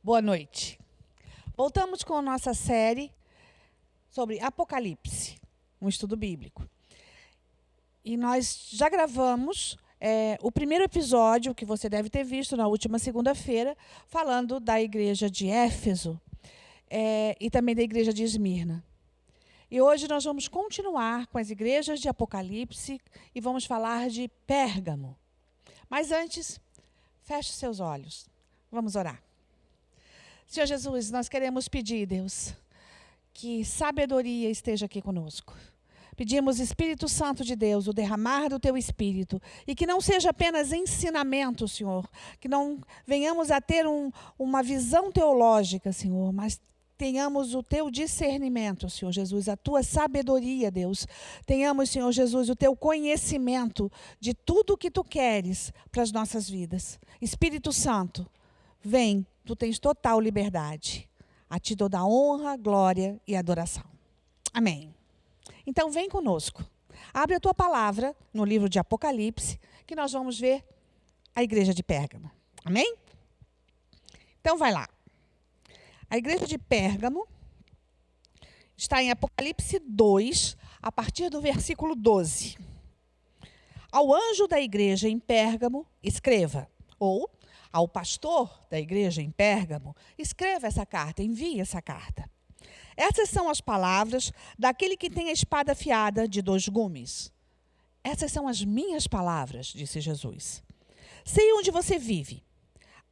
Boa noite. Voltamos com a nossa série sobre Apocalipse, um estudo bíblico. E nós já gravamos o primeiro episódio, que você deve ter visto na última segunda-feira, falando da igreja de Éfeso e também da igreja de Esmirna. E hoje nós vamos continuar com as igrejas de Apocalipse e vamos falar de Pérgamo. Mas antes, feche seus olhos. Vamos orar. Senhor Jesus, nós queremos pedir, Deus, que sabedoria esteja aqui conosco. Pedimos, Espírito Santo de Deus, o derramar do Teu Espírito, e que não seja apenas ensinamento, Senhor, que não venhamos a ter uma visão teológica, Senhor, mas tenhamos o Teu discernimento, Senhor Jesus, a Tua sabedoria, Deus. Tenhamos, Senhor Jesus, o Teu conhecimento de tudo o que Tu queres para as nossas vidas. Espírito Santo, vem, Tu tens total liberdade. A Ti toda a honra, glória e adoração. Amém. Então, vem conosco. Abre a tua palavra no livro de Apocalipse, que nós vamos ver a igreja de Pérgamo. Amém? Então, vai lá. A igreja de Pérgamo está em Apocalipse 2, a partir do versículo 12. Ao anjo da igreja em Pérgamo, escreva. Ou, ao pastor da igreja em Pérgamo, escreva essa carta, envie essa carta. Essas são as palavras daquele que tem a espada afiada de 2 gumes. Essas são as minhas palavras, disse Jesus. Sei onde você vive,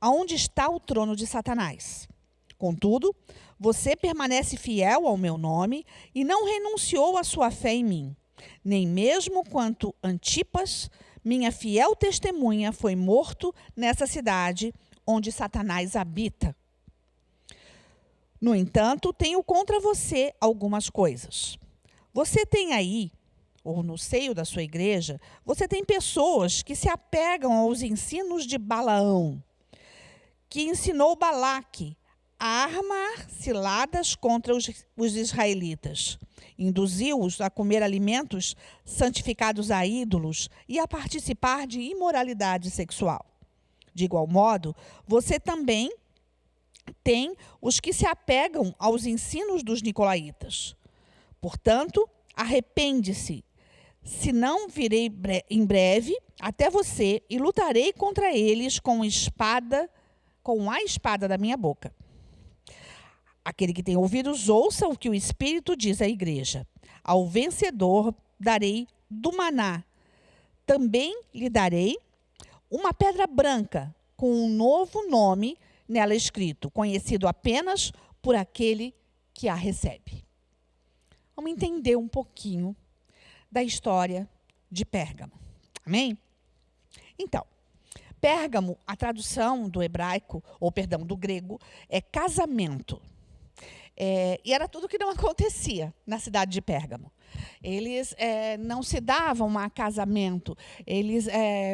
aonde está o trono de Satanás. Contudo, você permanece fiel ao meu nome e não renunciou à sua fé em mim. Nem mesmo quanto Antipas, minha fiel testemunha, foi morto nessa cidade onde Satanás habita. No entanto, tenho contra você algumas coisas. Você tem aí, ou no seio da sua igreja, você tem pessoas que se apegam aos ensinos de Balaão, que ensinou Balaque a armar ciladas contra os israelitas. Induziu-os a comer alimentos santificados a ídolos e a participar de imoralidade sexual. De igual modo, você também tem os que se apegam aos ensinos dos nicolaítas. Portanto, arrepende-se, senão virei em breve até você e lutarei contra eles com a espada da minha boca. Aquele que tem ouvidos, ouça o que o Espírito diz à igreja. Ao vencedor darei do maná. Também lhe darei uma pedra branca com um novo nome nela escrito, conhecido apenas por aquele que a recebe. Vamos entender um pouquinho da história de Pérgamo. Amém? Então, Pérgamo, a tradução do hebraico, do grego, é casamento. E era tudo que não acontecia na cidade de Pérgamo. Eles não se davam a casamento.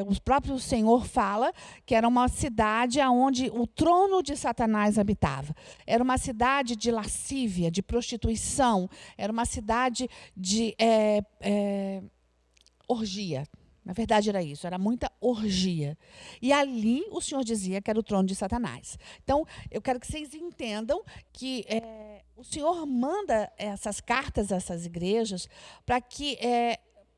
O próprio Senhor fala que era uma cidade onde o trono de Satanás habitava. Era uma cidade de lascívia, de prostituição. Era uma cidade de orgia. Na verdade, era isso, era muita orgia. E ali o Senhor dizia que era o trono de Satanás. Então, eu quero que vocês entendam que o Senhor manda essas cartas a essas igrejas para que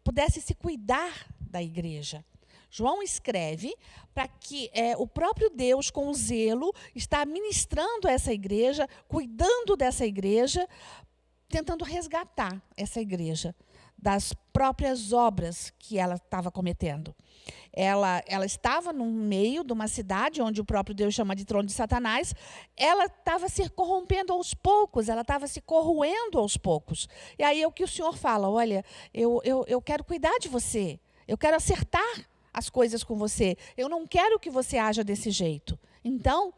pudesse se cuidar da igreja. João escreve para que o próprio Deus, com zelo, está ministrando essa igreja, cuidando dessa igreja, tentando resgatar essa igreja das próprias obras que ela estava cometendo. Ela estava no meio de uma cidade onde o próprio Deus chama de trono de Satanás. Ela estava se corrompendo aos poucos, ela estava se corroendo aos poucos. E aí é o que o Senhor fala, olha, eu quero cuidar de você, eu quero acertar as coisas com você, eu não quero que você haja desse jeito. Então,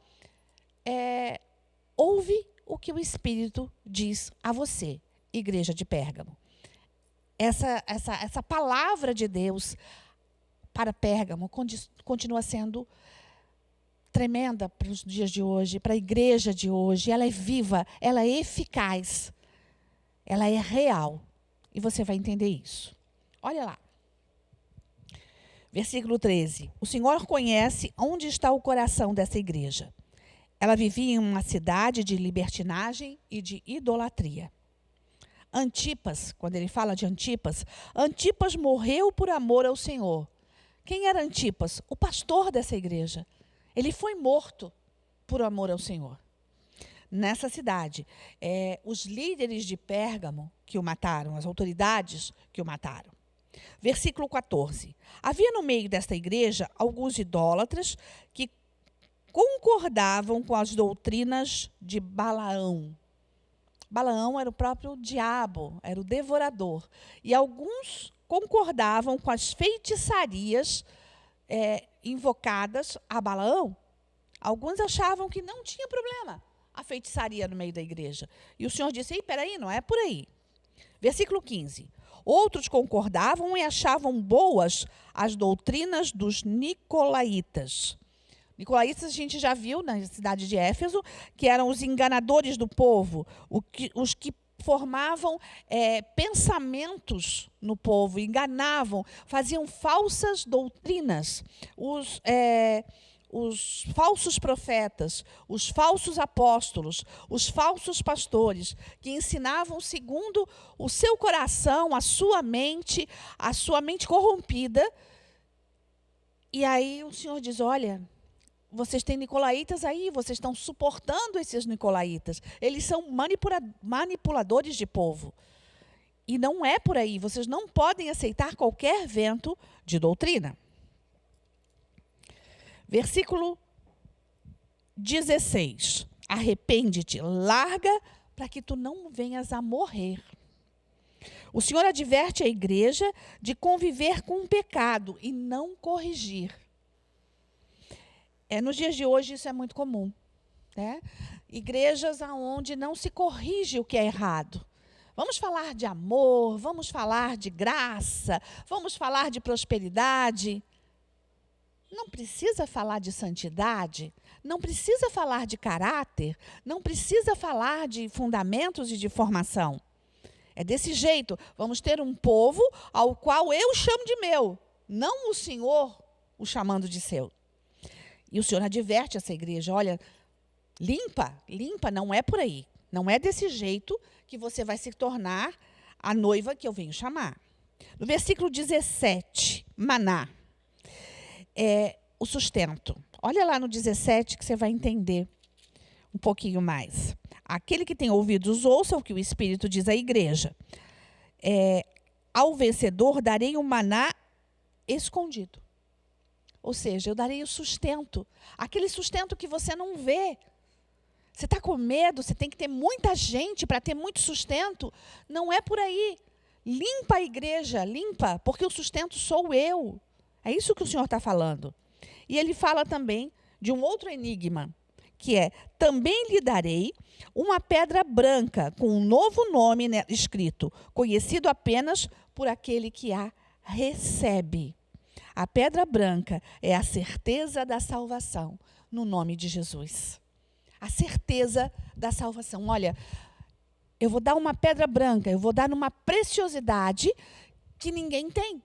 ouve o que o Espírito diz a você, igreja de Pérgamo. Essa palavra de Deus para Pérgamo continua sendo tremenda para os dias de hoje, para a igreja de hoje. Ela é viva, ela é eficaz, ela é real. E você vai entender isso. Olha lá. Versículo 13. O Senhor conhece onde está o coração dessa igreja. ela vivia em uma cidade de libertinagem e de idolatria. Antipas, quando ele fala de Antipas, Antipas morreu por amor ao Senhor. Quem era Antipas? O pastor dessa igreja. Ele foi morto por amor ao Senhor. Nessa cidade, os líderes de Pérgamo que o mataram, as autoridades que o mataram. Versículo 14. Havia no meio desta igreja alguns idólatras que concordavam com as doutrinas de Balaão. Balaão era o próprio diabo, era o devorador. E alguns concordavam com as feitiçarias invocadas a Balaão. Alguns achavam que não tinha problema a feitiçaria no meio da igreja. E o Senhor disse, peraí, não é por aí. Versículo 15. Outros concordavam e achavam boas as doutrinas dos nicolaítas. Nicolaítas a gente já viu na cidade de Éfeso, que eram os enganadores do povo, os que formavam pensamentos no povo, enganavam, faziam falsas doutrinas. Os falsos profetas, os falsos apóstolos, os falsos pastores, que ensinavam segundo o seu coração, a sua mente corrompida. E aí o Senhor diz, olha, vocês têm nicolaítas aí, vocês estão suportando esses nicolaítas. Eles são manipuladores de povo. E não é por aí, vocês não podem aceitar qualquer vento de doutrina. Versículo 16. Arrepende-te, larga, para que tu não venhas a morrer. O Senhor adverte a igreja de conviver com o pecado e não corrigir. Nos dias de hoje isso é muito comum, né? Igrejas onde não se corrige o que é errado. Vamos falar de amor, vamos falar de graça, vamos falar de prosperidade. Não precisa falar de santidade, não precisa falar de caráter, não precisa falar de fundamentos e de formação. É desse jeito, vamos ter um povo ao qual eu chamo de meu, não o Senhor o chamando de seu. E o Senhor adverte essa igreja, olha, limpa, não é por aí. Não é desse jeito que você vai se tornar a noiva que eu venho chamar. No versículo 17, maná. O sustento. Olha lá no 17 que você vai entender um pouquinho mais. Aquele que tem ouvidos, ouça o que o Espírito diz à igreja. Ao vencedor darei um maná escondido. Ou seja, eu darei o sustento. Aquele sustento que você não vê. Você está com medo, você tem que ter muita gente para ter muito sustento. Não é por aí. Limpa a igreja, limpa, porque o sustento sou eu. É isso que o Senhor está falando. E ele fala também de um outro enigma, que também lhe darei uma pedra branca com um novo nome escrito, conhecido apenas por aquele que a recebe. A pedra branca é a certeza da salvação, no nome de Jesus. A certeza da salvação. Olha, eu vou dar uma pedra branca, eu vou dar uma preciosidade que ninguém tem.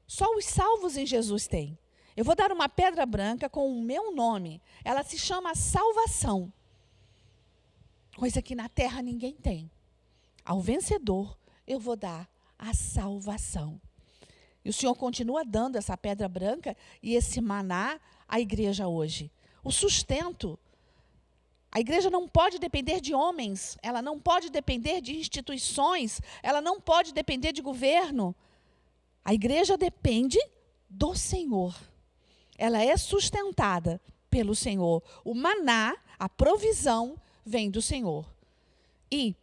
Só os salvos em Jesus têm. Eu vou dar uma pedra branca com o meu nome. Ela se chama salvação. Coisa que na terra ninguém tem. Ao vencedor, eu vou dar a salvação. E o Senhor continua dando essa pedra branca e esse maná à igreja hoje. O sustento. A igreja não pode depender de homens, ela não pode depender de instituições, ela não pode depender de governo. A igreja depende do Senhor. Ela é sustentada pelo Senhor. O maná, a provisão, vem do Senhor. E,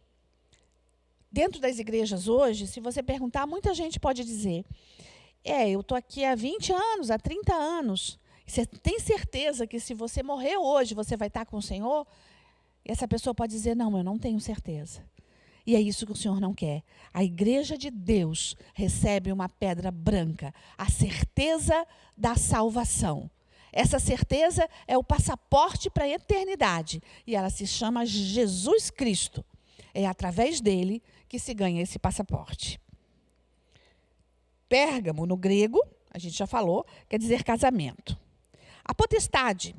dentro das igrejas hoje, se você perguntar, muita gente pode dizer, eu estou aqui há 20 anos, há 30 anos. Você tem certeza que se você morrer hoje, você vai estar com o Senhor? E essa pessoa pode dizer, não, eu não tenho certeza. E é isso que o Senhor não quer. A igreja de Deus recebe uma pedra branca, a certeza da salvação. Essa certeza é o passaporte para a eternidade. E ela se chama Jesus Cristo. É através dele que se ganha esse passaporte. Pérgamo, no grego, a gente já falou, quer dizer casamento. A potestade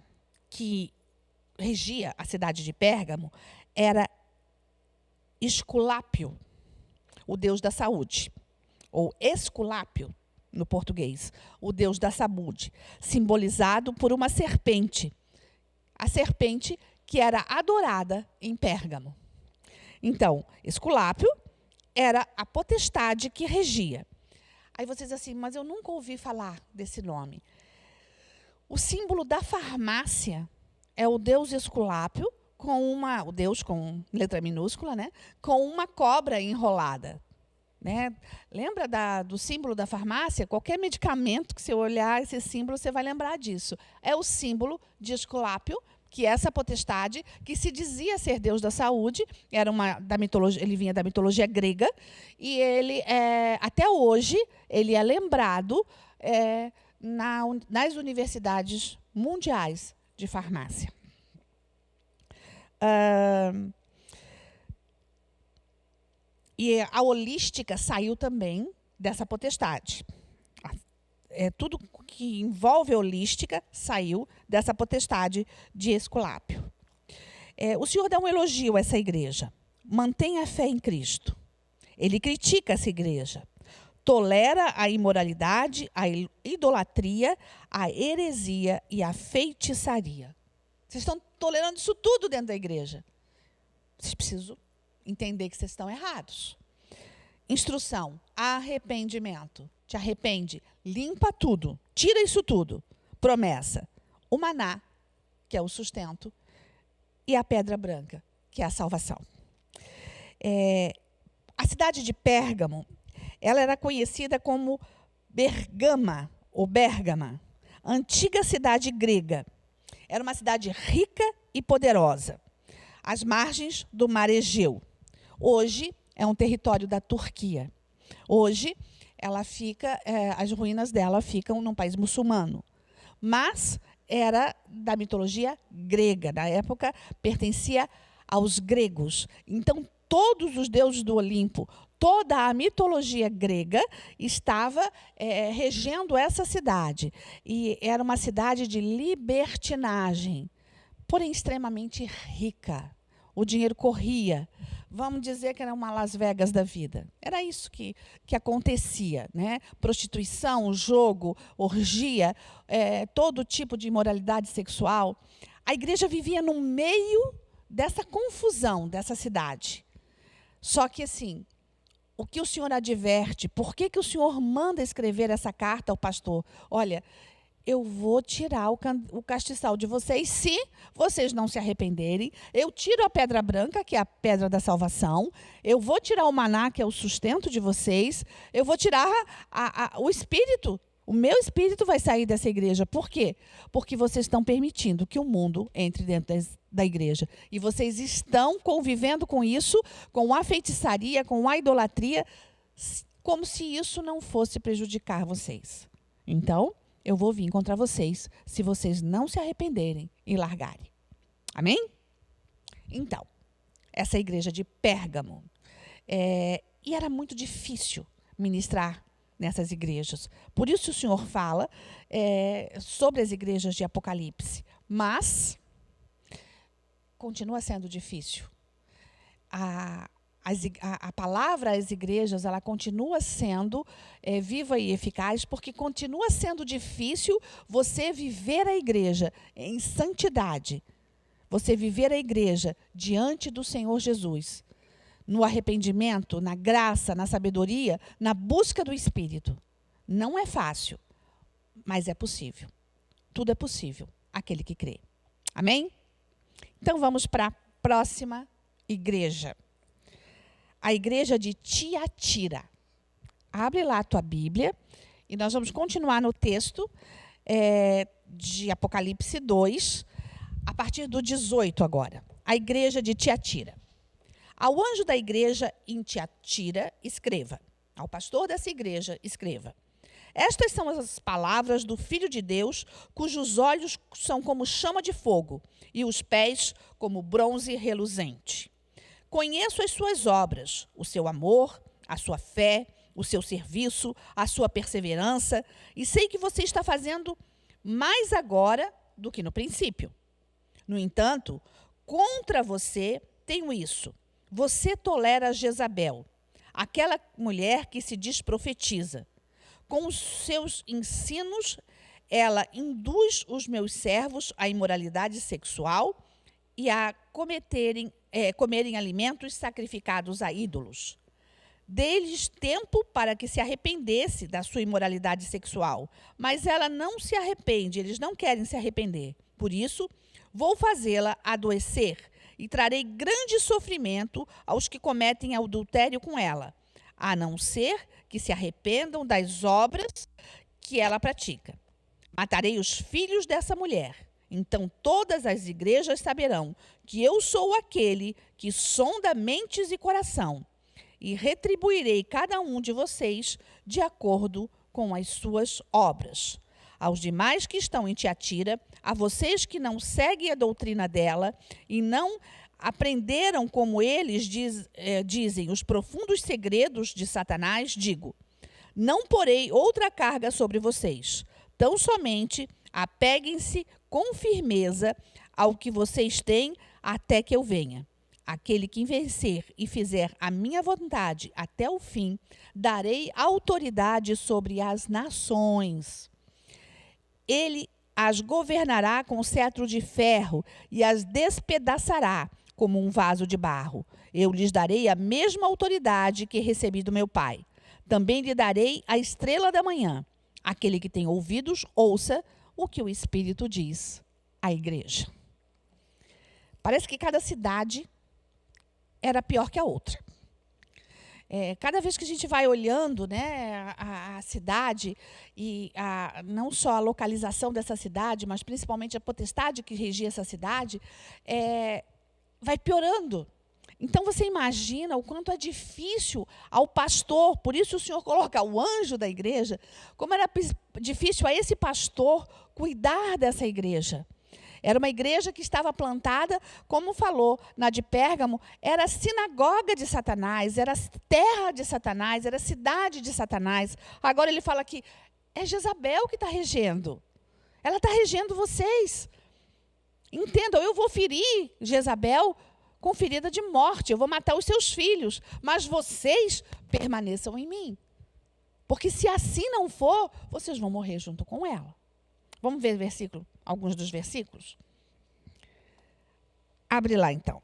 que regia a cidade de Pérgamo era Esculápio, o deus da saúde, ou Esculápio, no português, o deus da saúde, simbolizado por uma serpente, a serpente que era adorada em Pérgamo. Então, Esculápio era a potestade que regia. Aí vocês assim, mas eu nunca ouvi falar desse nome. O símbolo da farmácia é o deus Esculápio, o deus com letra minúscula, né? Com uma cobra enrolada. Né? Lembra do símbolo da farmácia? Qualquer medicamento que você olhar esse símbolo, você vai lembrar disso. É o símbolo de Esculápio, que é essa potestade, que se dizia ser deus da saúde, ele vinha da mitologia grega, e ele, até hoje, ele é lembrado nas universidades mundiais de farmácia. E a holística saiu também dessa potestade. Tudo que envolve a holística saiu dessa potestade de Esculápio. O Senhor dá um elogio a essa igreja. Mantém a fé em Cristo. Ele critica essa igreja. Tolera a imoralidade, a idolatria, a heresia e a feitiçaria. Vocês estão tolerando isso tudo dentro da igreja. Vocês precisam entender que vocês estão errados. Instrução, arrependimento. Te arrepende, limpa tudo, tira isso tudo. Promessa, o maná, que é o sustento, e a pedra branca, que é a salvação. A cidade de Pérgamo, ela era conhecida como Bergama, ou Bérgama, antiga cidade grega. Era uma cidade rica e poderosa, às margens do mar Egeu. Hoje é um território da Turquia. Hoje as ruínas dela ficam num país muçulmano. Mas era da mitologia grega. Na época, pertencia aos gregos. Então, todos os deuses do Olimpo, toda a mitologia grega estava regendo essa cidade. E era uma cidade de libertinagem, porém extremamente rica. O dinheiro corria. Vamos dizer que era uma Las Vegas da vida. Era isso que acontecia, né? Prostituição, jogo, orgia, todo tipo de imoralidade sexual. A igreja vivia no meio dessa confusão dessa cidade. Só que, assim, o que o Senhor adverte, por que o Senhor manda escrever essa carta ao pastor? Olha, eu vou tirar o castiçal de vocês se vocês não se arrependerem. Eu tiro a pedra branca, que é a pedra da salvação. Eu vou tirar o maná, que é o sustento de vocês. Eu vou tirar o espírito. O meu espírito vai sair dessa igreja. Por quê? Porque vocês estão permitindo que o mundo entre dentro da igreja. E vocês estão convivendo com isso, com a feitiçaria, com a idolatria, como se isso não fosse prejudicar vocês. Então, eu vou vir contra vocês se vocês não se arrependerem e largarem. Amém? Então, essa igreja de Pérgamo. E era muito difícil ministrar nessas igrejas. Por isso o Senhor fala sobre as igrejas de Apocalipse. Mas continua sendo difícil. A palavra às igrejas, ela continua sendo viva e eficaz, porque continua sendo difícil você viver a igreja em santidade, você viver a igreja diante do Senhor Jesus, no arrependimento, na graça, na sabedoria, na busca do Espírito. Não é fácil, mas é possível. Tudo é possível, aquele que crê. Amém? Então vamos para a próxima igreja. A igreja de Tiatira. Abre lá a tua Bíblia e nós vamos continuar no texto de Apocalipse 2, a partir do 18 agora. A igreja de Tiatira. Ao anjo da igreja em Tiatira, escreva. Ao pastor dessa igreja, escreva. Estas são as palavras do Filho de Deus, cujos olhos são como chama de fogo e os pés como bronze reluzente. Conheço as suas obras, o seu amor, a sua fé, o seu serviço, a sua perseverança, e sei que você está fazendo mais agora do que no princípio. No entanto, contra você tenho isso. Você tolera Jezabel, aquela mulher que se diz profetiza. Com os seus ensinos, ela induz os meus servos à imoralidade sexual e a comerem alimentos sacrificados a ídolos. Dei-lhes tempo para que se arrependesse da sua imoralidade sexual, mas ela não se arrepende, eles não querem se arrepender. Por isso, vou fazê-la adoecer e trarei grande sofrimento aos que cometem adultério com ela, a não ser que se arrependam das obras que ela pratica. Matarei os filhos dessa mulher. Então todas as igrejas saberão que eu sou aquele que sonda mentes e coração, e retribuirei cada um de vocês de acordo com as suas obras. Aos demais que estão em Tiatira, a vocês que não seguem a doutrina dela e não aprenderam como eles dizem os profundos segredos de Satanás, digo: não porei outra carga sobre vocês. Tão somente apeguem-se com firmeza ao que vocês têm até que eu venha. Aquele que vencer e fizer a minha vontade até o fim, darei autoridade sobre as nações. Ele as governará com cetro de ferro e as despedaçará como um vaso de barro. Eu lhes darei a mesma autoridade que recebi do meu Pai. Também lhe darei a estrela da manhã. Aquele que tem ouvidos, ouça o que o Espírito diz à igreja. Parece que cada cidade era pior que a outra. Cada vez que a gente vai olhando, né, a cidade, e não só a localização dessa cidade, mas principalmente a potestade que regia essa cidade, vai piorando. Então, você imagina o quanto é difícil ao pastor, por isso o Senhor coloca o anjo da igreja, como era difícil a esse pastor cuidar dessa igreja. Era uma igreja que estava plantada, como falou na de Pérgamo, era sinagoga de Satanás, era terra de Satanás, era cidade de Satanás. Agora ele fala que é Jezabel que está regendo. Ela está regendo vocês. Entendam, eu vou ferir Jezabel com ferida de morte, eu vou matar os seus filhos, mas vocês permaneçam em mim. Porque se assim não for, vocês vão morrer junto com ela. Vamos ver alguns dos versículos? Abre lá, então.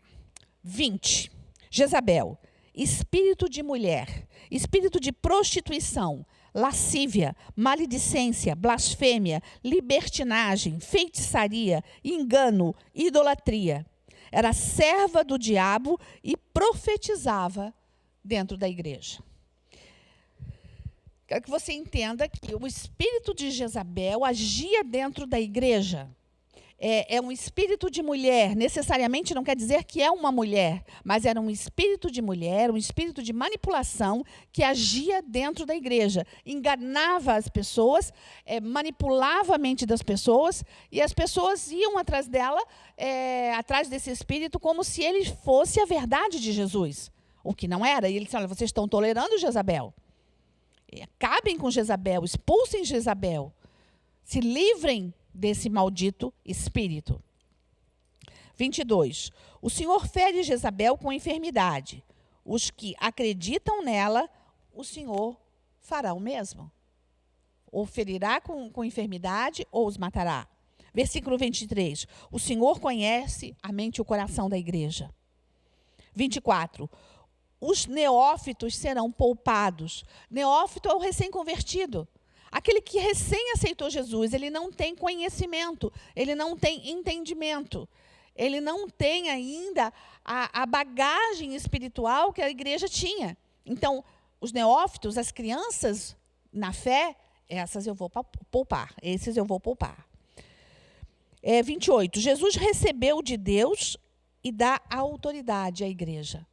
20. Jezabel, espírito de mulher, espírito de prostituição, lascívia, maledicência, blasfêmia, libertinagem, feitiçaria, engano, idolatria. Era serva do diabo e profetizava dentro da igreja. Quero que você entenda que o espírito de Jezabel agia dentro da igreja. É um espírito de mulher, necessariamente não quer dizer que é uma mulher, mas era um espírito de mulher, um espírito de manipulação que agia dentro da igreja. Enganava as pessoas, manipulava a mente das pessoas, e as pessoas iam atrás dela, atrás desse espírito, como se ele fosse a verdade de Jesus. O que não era. E ele disse: olha, vocês estão tolerando Jezabel. Acabem com Jezabel, expulsem Jezabel. Se livrem desse maldito espírito. 22. O Senhor fere Jezabel com enfermidade. Os que acreditam nela, o Senhor fará o mesmo. Ou ferirá com enfermidade, ou os matará. Versículo 23. O Senhor conhece a mente e o coração da igreja. 24. Os neófitos serão poupados. Neófito é o recém-convertido. Aquele que recém aceitou Jesus, ele não tem conhecimento, ele não tem entendimento, ele não tem ainda a bagagem espiritual que a igreja tinha. Então, os neófitos, as crianças na fé, essas eu vou poupar, esses eu vou poupar. 28. Jesus recebeu de Deus e dá autoridade à igreja.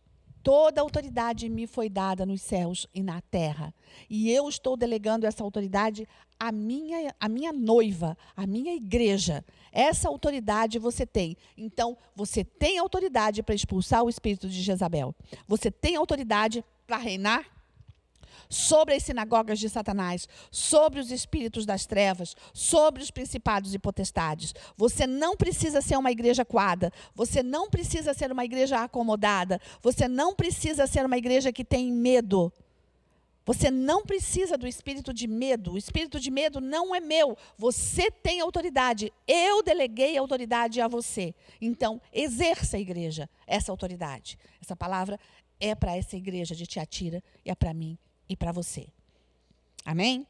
Toda autoridade me foi dada nos céus e na terra. E eu estou delegando essa autoridade à minha noiva, à minha igreja. Essa autoridade você tem. Então, você tem autoridade para expulsar o espírito de Jezabel. Você tem autoridade para reinar sobre as sinagogas de Satanás, sobre os espíritos das trevas, sobre os principados e potestades. Você não precisa ser uma igreja coada, você não precisa ser uma igreja acomodada, você não precisa ser uma igreja que tem medo. Você não precisa do espírito de medo. O espírito de medo não é meu. Você tem autoridade. Eu deleguei autoridade a você. Então, exerça, igreja, essa autoridade. Essa palavra é para essa igreja de Tiatira, e é para mim e para você. Amém?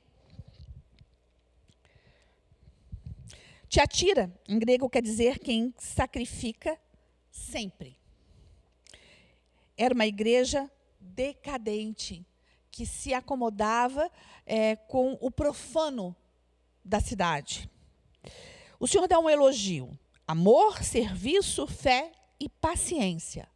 Tiatira, em grego, quer dizer quem sacrifica sempre. Era uma igreja decadente, que se acomodava com o profano da cidade. O Senhor dá um elogio: amor, serviço, fé e paciência.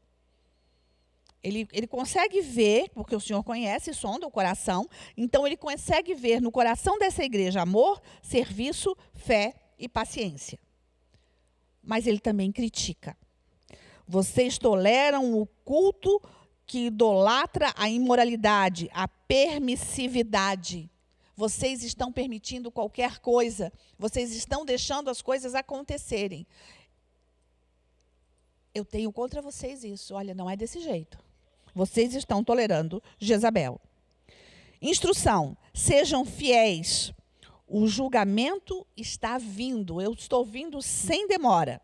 Ele consegue ver, porque o Senhor conhece e sonda o coração, então ele consegue ver no coração dessa igreja amor, serviço, fé e paciência. Mas ele também critica. Vocês toleram o culto que idolatra a imoralidade, a permissividade. Vocês estão permitindo qualquer coisa. Vocês estão deixando as coisas acontecerem. Eu tenho contra vocês isso. Olha, não é desse jeito. Vocês estão tolerando Jezabel. Instrução: sejam fiéis. O julgamento está vindo. Eu estou vindo sem demora.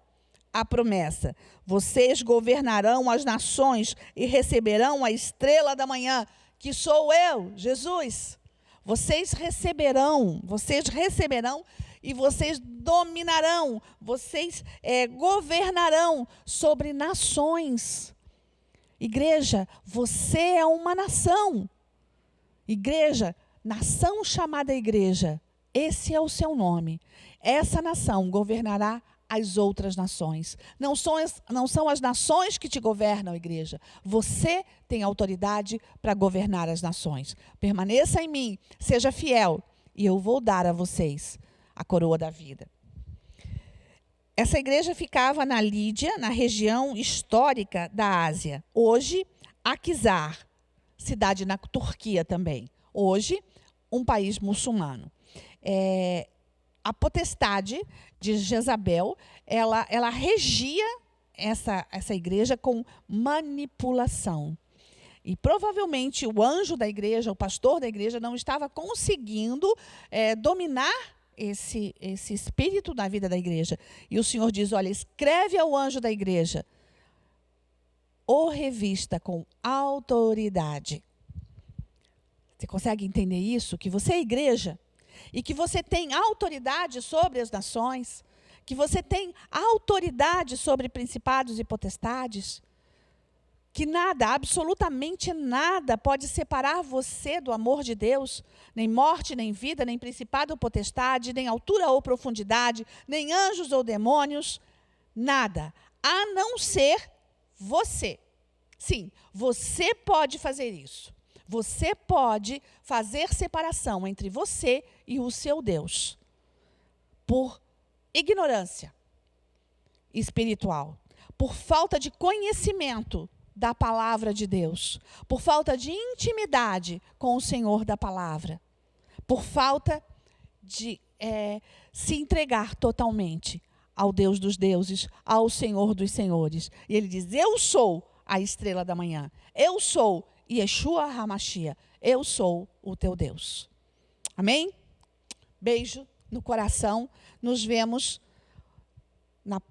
A promessa: vocês governarão as nações e receberão a estrela da manhã, que sou eu, Jesus. Vocês receberão e vocês dominarão, vocês governarão sobre nações. Igreja, você é uma nação. Igreja, nação chamada igreja, esse é o seu nome. Essa nação governará as outras nações. Não são as nações que te governam, igreja. Você tem autoridade para governar as nações. Permaneça em mim, seja fiel, e eu vou dar a vocês a coroa da vida. Essa igreja ficava na Lídia, na região histórica da Ásia. Hoje, Akhisar, cidade na Turquia também. Hoje, um país muçulmano. A potestade de Jezabel, ela regia essa igreja com manipulação. E provavelmente o anjo da igreja, o pastor da igreja, não estava conseguindo dominar esse espírito na vida da igreja. E o Senhor diz: olha, escreve ao anjo da igreja, o revista com autoridade. Você consegue entender isso? Que você é igreja e que você tem autoridade sobre as nações, que você tem autoridade sobre principados e potestades, que nada, absolutamente nada, pode separar você do amor de Deus, nem morte, nem vida, nem principado ou potestade, nem altura ou profundidade, nem anjos ou demônios, nada, a não ser você. Sim, você pode fazer isso. Você pode fazer separação entre você e o seu Deus, por ignorância espiritual, por falta de conhecimento da palavra de Deus, por falta de intimidade com o Senhor da palavra, por falta de se entregar totalmente ao Deus dos deuses, ao Senhor dos senhores. E ele diz: eu sou a estrela da manhã, eu sou Yeshua HaMashiach, eu sou o teu Deus. Amém? Beijo no coração. Nos vemos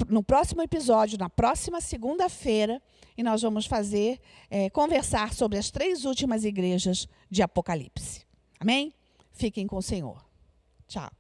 no próximo episódio, na próxima segunda-feira, e nós vamos conversar sobre as 3 últimas igrejas de Apocalipse. Amém? Fiquem com o Senhor. Tchau.